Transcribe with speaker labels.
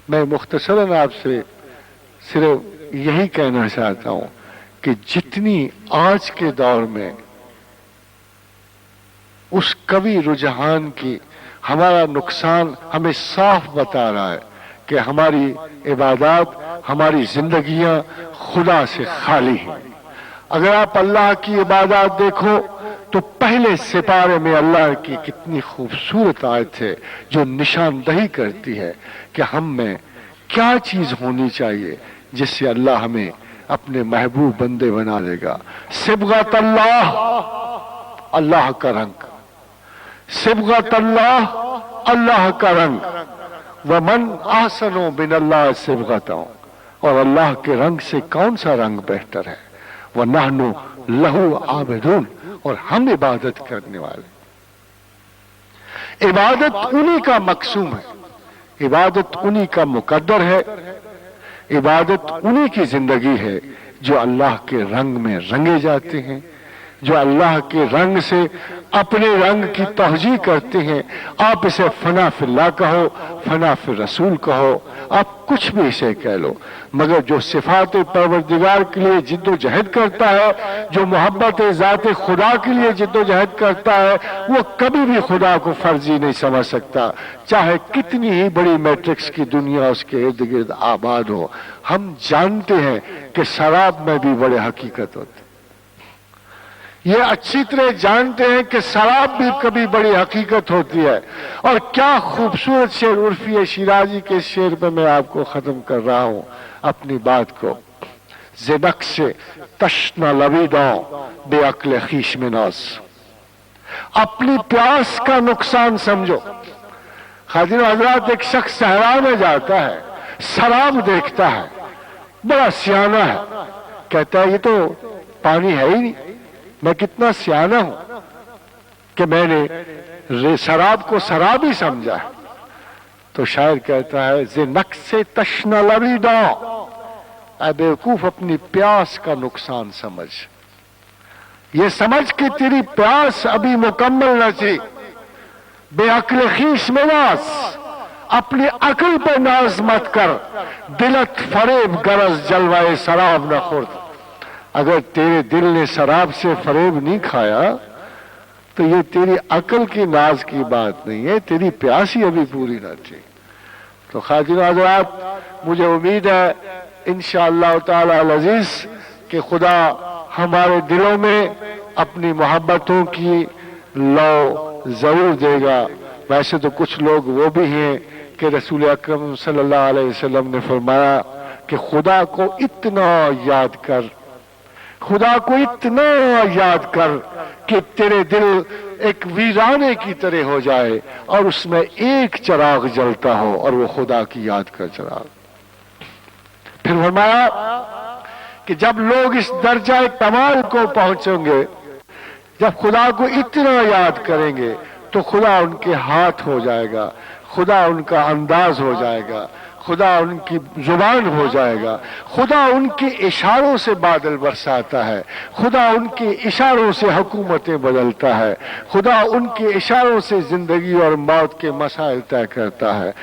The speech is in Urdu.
Speaker 1: میں مختصراً آپ سے صرف یہی کہنا چاہتا ہوں کہ جتنی آج کے دور میں اس قوی رجحان کی ہمارا نقصان ہمیں صاف بتا رہا ہے کہ ہماری عبادات، ہماری زندگیاں خدا سے خالی ہیں۔ اگر آپ اللہ کی عبادات دیکھو تو پہلے سپارے میں اللہ کی کتنی خوبصورت آیت ہے جو نشاندہی کرتی ہے کہ ہم میں کیا چیز ہونی چاہیے جس سے اللہ ہمیں اپنے محبوب بندے بنا دے گا۔ صبغت اللہ، اللہ کا رنگ، صبغت اللہ، اللہ کا رنگ، ومن احسن من اللہ صبغتا، اور اللہ کے رنگ سے کون سا رنگ بہتر ہے، وَنَحْنُ لَهُ عَابِدُونَ، اور ہم عبادت کرنے والے۔ عبادت انہی کا مقسوم ہے، عبادت انہی کا مقدر ہے، عبادت انہی کی زندگی ہے جو اللہ کے رنگ میں رنگے جاتے ہیں، جو اللہ کے رنگ سے اپنے رنگ کی توجیہ کرتے ہیں۔ آپ اسے فنا فی اللہ کہو، فنا فی رسول کہو، آپ کچھ بھی اسے کہہ لو، مگر جو صفات پروردگار کے لیے جد و جہد کرتا ہے، جو محبت ذات خدا کے لیے جد و جہد کرتا ہے، وہ کبھی بھی خدا کو فرضی نہیں سمجھ سکتا، چاہے کتنی ہی بڑی میٹرکس کی دنیا اس کے ارد گرد آباد ہو۔ ہم جانتے ہیں کہ شراب میں بھی بڑے حقیقت ہوتے، یہ اچھی طرح جانتے ہیں کہ شراب بھی کبھی بڑی حقیقت ہوتی ہے۔ اور کیا خوبصورت شعر عرفی شیرازی کے شعر پہ میں آپ کو ختم کر رہا ہوں اپنی بات کو۔ زنقش تشنہ لبیداں بے عقل خویش میں ناز، اپنی پیاس کا نقصان سمجھو۔ خادم حضرات، ایک شخص صحرا میں جاتا ہے، شراب دیکھتا ہے، بڑا سیانہ ہے، کہتا ہے یہ تو پانی ہے ہی نہیں، میں کتنا سیانہ ہوں کہ میں نے شراب کو شراب ہی سمجھا ہے۔ تو شاعر کہتا ہے زنقش تشنہ لبیداں، اے بیوقوف اپنی پیاس کا نقصان سمجھ، یہ سمجھ کہ تیری پیاس ابھی مکمل نہ تھی۔ بے عقل خویش میں ناز، اپنی عقل پہ ناز مت کر، دلت فریب غرض جلوہ شراب نہ خورد۔ اگر تیرے دل نے شراب سے فریب نہیں کھایا تو یہ تیری عقل کی ناز کی بات نہیں ہے، تیری پیاس ہی ابھی پوری نہ تھی۔ تو خادم حضرات، مجھے امید ہے انشاءاللہ تعالی العزیز کہ خدا ہمارے دلوں میں اپنی محبتوں کی لو ضرور دے گا۔ ویسے تو کچھ لوگ وہ بھی ہیں کہ رسول اکرم صلی اللہ علیہ وسلم نے فرمایا کہ خدا کو اتنا یاد کر، خدا کو اتنا یاد کر کہ تیرے دل ایک ویرانے کی طرح ہو جائے اور اس میں ایک چراغ جلتا ہو اور وہ خدا کی یاد کا چراغ۔ پھر فرمایا کہ جب لوگ اس درجہ کمال کو پہنچیں گے، جب خدا کو اتنا یاد کریں گے تو خدا ان کے ہاتھ ہو جائے گا، خدا ان کا انداز ہو جائے گا، خدا ان کی زبان ہو جائے گا، خدا ان کے اشاروں سے بادل برساتا ہے، خدا ان کے اشاروں سے حکومتیں بدلتا ہے، خدا ان کے اشاروں سے زندگی اور موت کے مسائل طے کرتا ہے۔